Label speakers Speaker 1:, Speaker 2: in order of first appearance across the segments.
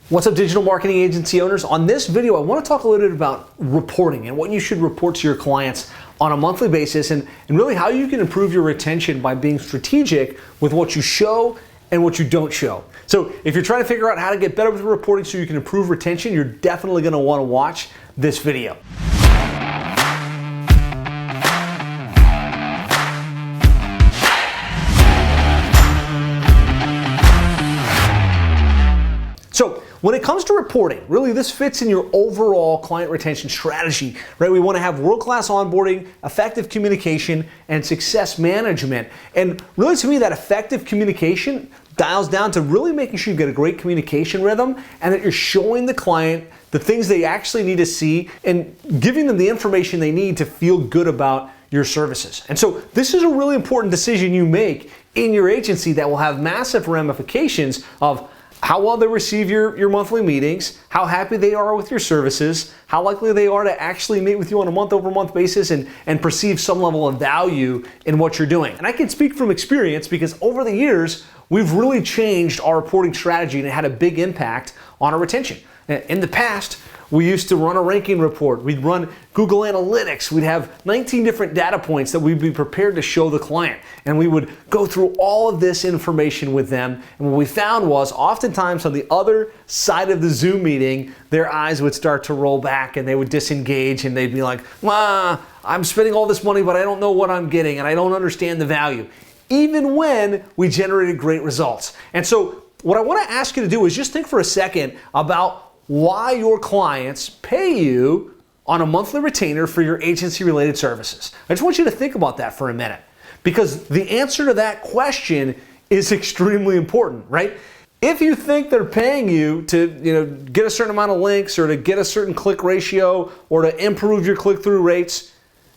Speaker 1: What's up, digital marketing agency owners? On this video, I want to talk a little bit about reporting and what you should report to your clients on a monthly basis and really how you can improve your retention by being strategic with what you show and what you don't show. So if you're trying to figure out how to get better with reporting so you can improve retention, you're definitely going to want to watch this video. So when it comes to reporting, really this fits in your overall client retention strategy, right? We want to have world-class onboarding, effective communication, and success management. And really to me, that effective communication dials down to really making sure you get a great communication rhythm and that you're showing the client the things they actually need to see and giving them the information they need to feel good about your services. And so this is a really important decision you make in your agency that will have massive ramifications of how well they receive your monthly meetings, how happy they are with your services, how likely they are to actually meet with you on a month-over-month basis and perceive some level of value in what you're doing. And I can speak from experience because over the years, we've really changed our reporting strategy and it had a big impact on our retention. In the past, we used to run a ranking report. We'd run Google Analytics. We'd have 19 different data points that we'd be prepared to show the client. And we would go through all of this information with them. And what we found was oftentimes on the other side of the Zoom meeting, their eyes would start to roll back and they would disengage and they'd be like, I'm spending all this money, but I don't know what I'm getting and I don't understand the value. Even when we generated great results. And so what I want to ask you to do is just think for a second about why your clients pay you on a monthly retainer for your agency-related services. I just want you to think about that for a minute because the answer to that question is extremely important, right? If you think they're paying you to get a certain amount of links or to get a certain click ratio or to improve your click-through rates,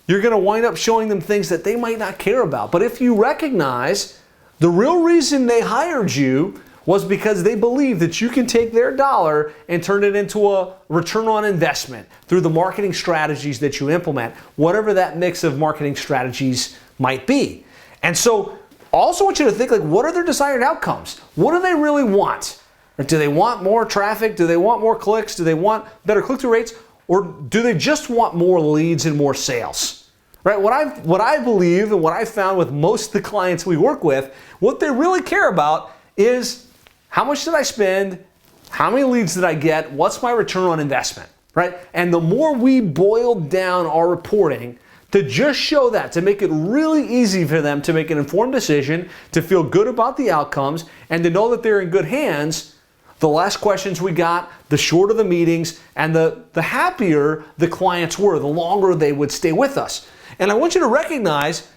Speaker 1: you're going to wind up showing them things that they might not care about. But if you recognize the real reason they hired you was because they believe that you can take their dollar and turn it into a return on investment through the marketing strategies that you implement, whatever that mix of marketing strategies might be. And so I also want you to think, like, what are their desired outcomes? What do they really want? Do they want more traffic? Do they want more clicks? Do they want better click-through rates? Or do they just want more leads and more sales? Right? What I believe and what I found with most of the clients we work with, what they really care about is how much did I spend? How many leads did I get? What's my return on investment, right? And the more we boil down our reporting to just show that, to make it really easy for them to make an informed decision, to feel good about the outcomes, and to know that they're in good hands, the less questions we got, the shorter the meetings, and the happier the clients were, the longer they would stay with us. And I want you to recognize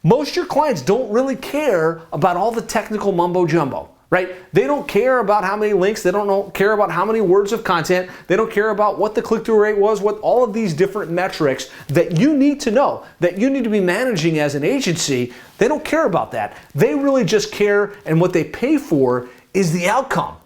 Speaker 1: most of your clients don't really care about all the technical mumbo jumbo. Right? They don't care about how many links, they don't care about how many words of content, they don't care about what the click-through rate was, what all of these different metrics that you need to know, that you need to be managing as an agency. They don't care about that. They really just care, and what they pay for is the outcome.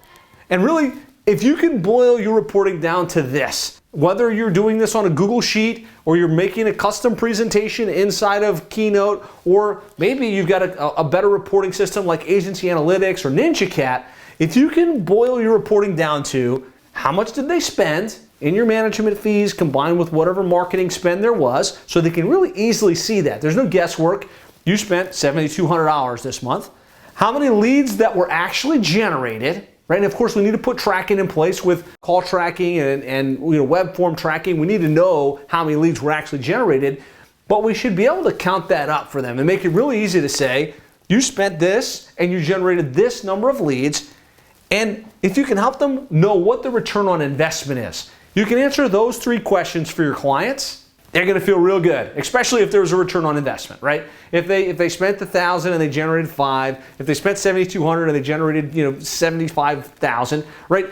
Speaker 1: And really, if you can boil your reporting down to this, whether you're doing this on a Google Sheet or you're making a custom presentation inside of Keynote, or maybe you've got a better reporting system like Agency Analytics or NinjaCat, if you can boil your reporting down to how much did they spend in your management fees combined with whatever marketing spend there was, so they can really easily see that. There's no guesswork. You spent $7,200 this month. How many leads that were actually generated? Right? And of course, we need to put tracking in place with call tracking and web form tracking. We need to know how many leads were actually generated, but we should be able to count that up for them and make it really easy to say, you spent this and you generated this number of leads. And if you can help them know what the return on investment is, you can answer those three questions for your clients. They're going to feel real good, especially if there's a return on investment, right? If they spent $1,000 and they generated $5,000, if they spent $7,200 and they generated $75,000, right?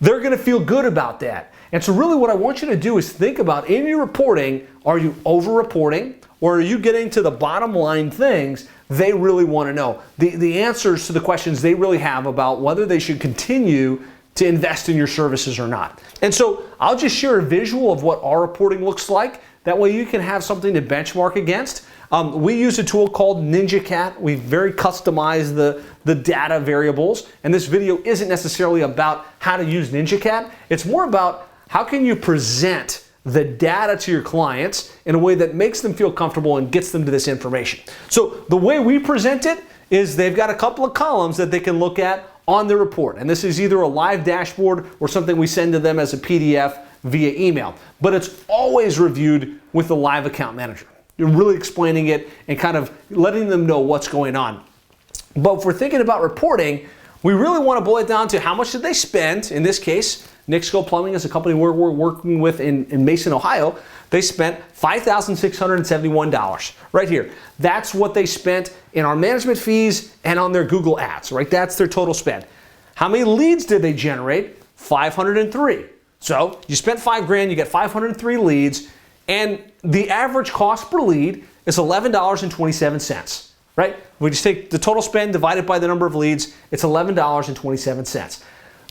Speaker 1: They're going to feel good about that. And so really what I want you to do is think about in your reporting, are you over-reporting or are you getting to the bottom line things they really want to know? The answers to the questions they really have about whether they should continue to invest in your services or not. And so I'll just share a visual of what our reporting looks like. That way you can have something to benchmark against. We use a tool called NinjaCat. We very customize the data variables. And this video isn't necessarily about how to use NinjaCat. It's more about how can you present the data to your clients in a way that makes them feel comfortable and gets them to this information. So the way we present it is they've got a couple of columns that they can look at on the report. And this is either a live dashboard or something we send to them as a PDF via email. But it's always reviewed with the live account manager. You're really explaining it and kind of letting them know what's going on. But if we're thinking about reporting, we really want to boil it down to how much did they spend. In this case, Nixco Plumbing is a company we're working with in Mason, Ohio. They spent $5,671 right here. That's what they spent in our management fees and on their Google ads, right? That's their total spend. How many leads did they generate? 503. So you spent $5,000, you get 503 leads, and the average cost per lead is $11.27, right? We just take the total spend divided by the number of leads, it's $11.27.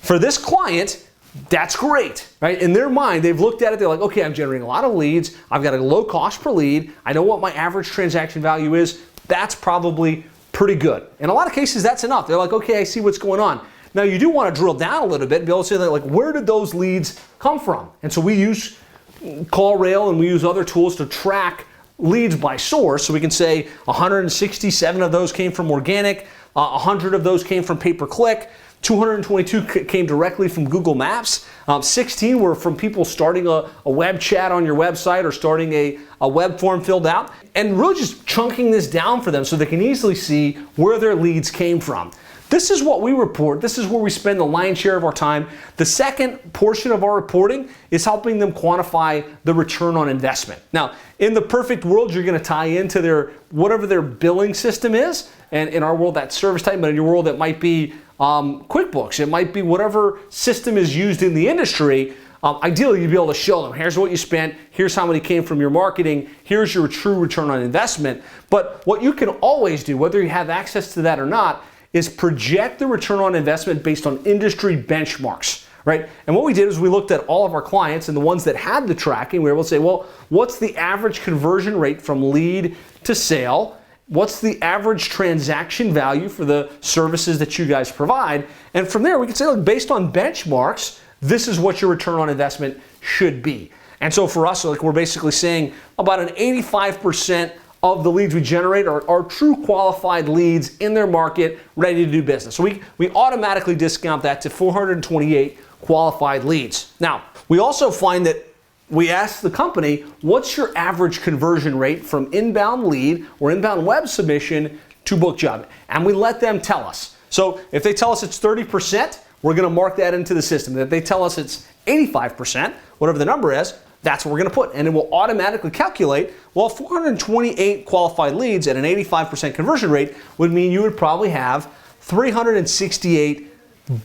Speaker 1: For this client, that's great, right? In their mind, they've looked at it, they're like, okay, I'm generating a lot of leads, I've got a low cost per lead, I know what my average transaction value is, that's probably pretty good. In a lot of cases, that's enough. They're like, okay, I see what's going on. Now, you do want to drill down a little bit and be able to say, like, where did those leads come from? And so we use CallRail and we use other tools to track leads by source. So we can say 167 of those came from organic, 100 of those came from pay-per-click, 222 came directly from Google Maps. 16 were from people starting a web chat on your website or starting a web form filled out. And really just chunking this down for them so they can easily see where their leads came from. This is what we report. This is where we spend the lion's share of our time. The second portion of our reporting is helping them quantify the return on investment. Now, in the perfect world, you're going to tie into their whatever their billing system is. And in our world, that's ServiceTitan, but in your world, it might be QuickBooks. It might be whatever system is used in the industry. Ideally, you'd be able to show them, here's what you spent, here's how many came from your marketing, here's your true return on investment. But what you can always do, whether you have access to that or not, is project the return on investment based on industry benchmarks, right? And what we did is we looked at all of our clients and the ones that had the tracking, we were able to say, well, what's the average conversion rate from lead to sale? What's the average transaction value for the services that you guys provide? And from there, we can say, look, based on benchmarks, this is what your return on investment should be. And so for us, like we're basically saying about an 85% of the leads we generate are true qualified leads in their market, ready to do business. So we automatically discount that to 428 qualified leads. Now, we also find that we ask the company, what's your average conversion rate from inbound lead or inbound web submission to book job? And we let them tell us. So if they tell us it's 30%, we're going to mark that into the system. If they tell us it's 85%, whatever the number is, that's what we're going to put. And it will automatically calculate, well, 428 qualified leads at an 85% conversion rate would mean you would probably have 368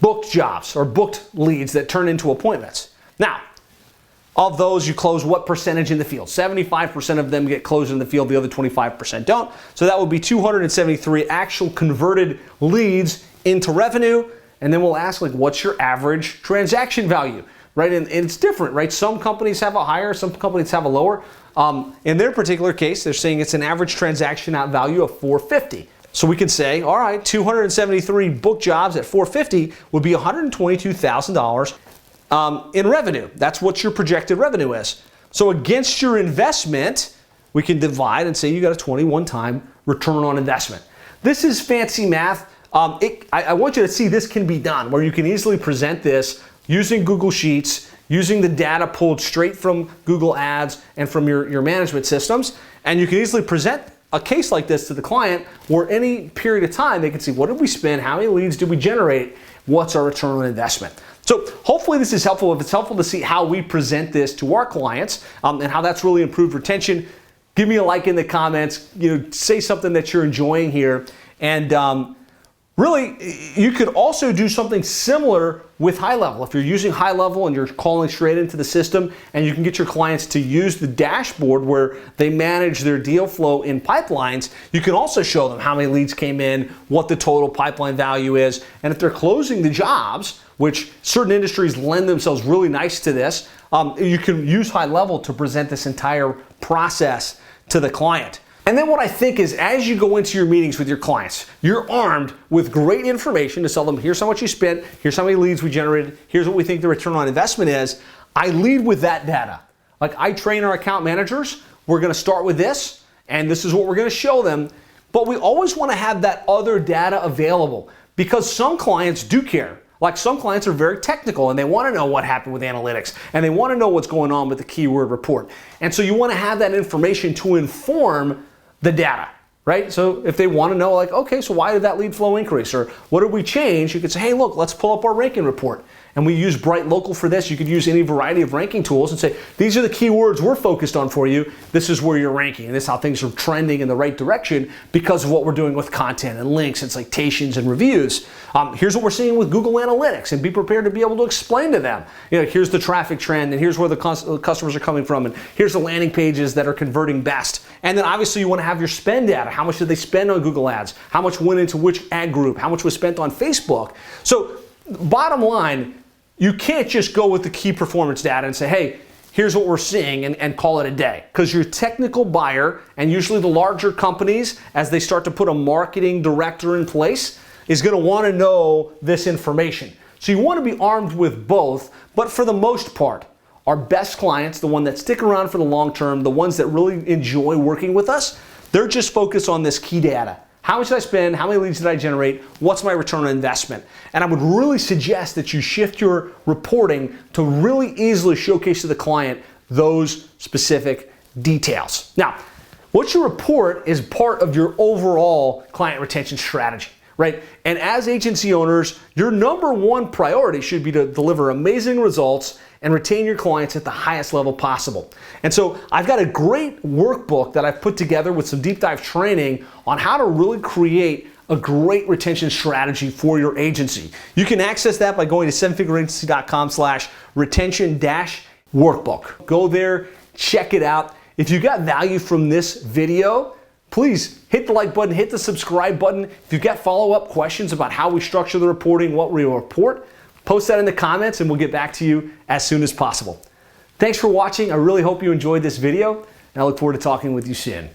Speaker 1: booked jobs or booked leads that turn into appointments. Now, of those, you close what percentage in the field? 75% of them get closed in the field, the other 25% don't. So that would be 273 actual converted leads into revenue. And then we'll ask, like, what's your average transaction value? Right, and it's different, right? Some companies have a higher, some companies have a lower. In their particular case, they're saying it's an average transaction out value of $450. So we can say, all right, 273 book jobs at $450 would be $122,000 in revenue. That's what your projected revenue is. So against your investment, we can divide and say you got a 21-time return on investment. This is fancy math. I want you to see this can be done, where you can easily present this using Google Sheets, using the data pulled straight from Google Ads and from your management systems. And you can easily present a case like this to the client where any period of time they can see, what did we spend, how many leads did we generate, what's our return on investment. So hopefully this is helpful. If it's helpful to see how we present this to our clients and how that's really improved retention, give me a like in the comments, say something that you're enjoying here. And really, you could also do something similar with GoHighLevel. If you're using GoHighLevel and you're calling straight into the system, and you can get your clients to use the dashboard where they manage their deal flow in pipelines, you can also show them how many leads came in, what the total pipeline value is, and if they're closing the jobs, which certain industries lend themselves really nice to this, you can use GoHighLevel to present this entire process to the client. And then what I think is, as you go into your meetings with your clients, you're armed with great information to tell them, here's how much you spent, here's how many leads we generated, here's what we think the return on investment is. I lead with that data. Like, I train our account managers, we're gonna start with this, and this is what we're gonna show them. But we always wanna have that other data available, because some clients do care. Like, some clients are very technical and they want to know what happened with analytics, and they want to know what's going on with the keyword report. And so you want to have that information to inform the data, right? So if they want to know, like, okay, so why did that lead flow increase? Or what did we change? You could say, hey, look, let's pull up our ranking report. And we use Bright Local for this. You could use any variety of ranking tools and say, these are the keywords we're focused on for you. This is where you're ranking. And this is how things are trending in the right direction because of what we're doing with content and links and citations and reviews. Here's what we're seeing with Google Analytics, and be prepared to be able to explain to them, here's the traffic trend, and here's where the customers are coming from, and here's the landing pages that are converting best. And then obviously you want to have your spend data. How much did they spend on Google Ads? How much went into which ad group? How much was spent on Facebook? So bottom line, you can't just go with the key performance data and say, hey, here's what we're seeing, and call it a day. Because your technical buyer, and usually the larger companies, as they start to put a marketing director in place, is going to want to know this information. So you want to be armed with both, but for the most part, our best clients, the ones that stick around for the long term, the ones that really enjoy working with us, they're just focused on this key data. How much did I spend? How many leads did I generate? What's my return on investment? And I would really suggest that you shift your reporting to really easily showcase to the client those specific details. Now, what you report is part of your overall client retention strategy, right? And as agency owners, your number one priority should be to deliver amazing results and retain your clients at the highest level possible. And so I've got a great workbook that I've put together with some deep dive training on how to really create a great retention strategy for your agency. You can access that by going to sevenfigureagency.com/retention-workbook. Go there, check it out. If you got value from this video, please hit the like button, hit the subscribe button. If you've got follow-up questions about how we structure the reporting, what we report, post that in the comments and we'll get back to you as soon as possible. Thanks for watching. I really hope you enjoyed this video, and I look forward to talking with you soon.